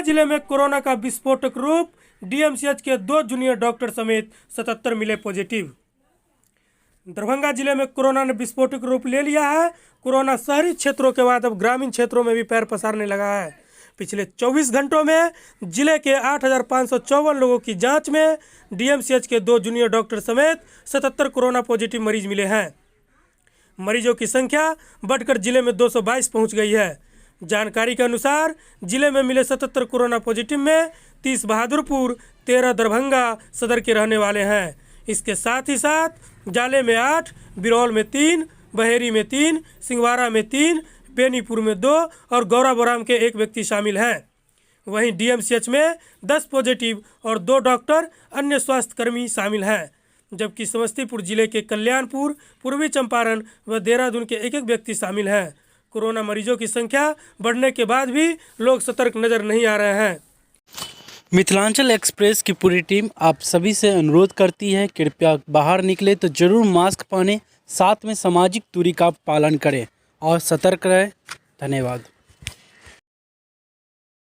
जिले में कोरोना का विस्फोटक रूप, डीएमसीएच के 2 जूनियर डॉक्टर समेत 77 मिले पॉजिटिव। दरभंगा जिले में कोरोना ने विस्फोटक रूप ले लिया है। कोरोना शहरी क्षेत्रों के बाद अब ग्रामीण क्षेत्रों में भी पैर पसारने लगा है। पिछले 24 घंटों में जिले के 8,554 लोगों की जांच में डीएमसीएच के 2 जूनियर डॉक्टर समेत 77 कोरोना पॉजिटिव मरीज मिले हैं। मरीजों की संख्या बढ़कर जिले में 222 पहुंच गई है। जानकारी के अनुसार जिले में मिले 77 कोरोना पॉजिटिव में 30 बहादुरपुर, 13 दरभंगा सदर के रहने वाले हैं। इसके साथ ही साथ जाले में 8, बिरौल में 3, बहेरी में 3, सिंगवारा में 3, बेनीपुर में 2 और गौराबोराम के 1 व्यक्ति शामिल हैं। वहीं डीएमसीएच में 10 पॉजिटिव और 2 डॉक्टर अन्य स्वास्थ्यकर्मी शामिल हैं, जबकि समस्तीपुर जिले के कल्याणपुर, पूर्वी चंपारण व देहरादून के 1 व्यक्ति शामिल हैं। कोरोना मरीजों की संख्या बढ़ने के बाद भी लोग सतर्क नजर नहीं आ रहे हैं। मिथिलांचल एक्सप्रेस की पूरी टीम आप सभी से अनुरोध करती है, कृपया बाहर निकले तो जरूर मास्क पहने, साथ में सामाजिक दूरी का पालन करें और सतर्क रहें। धन्यवाद।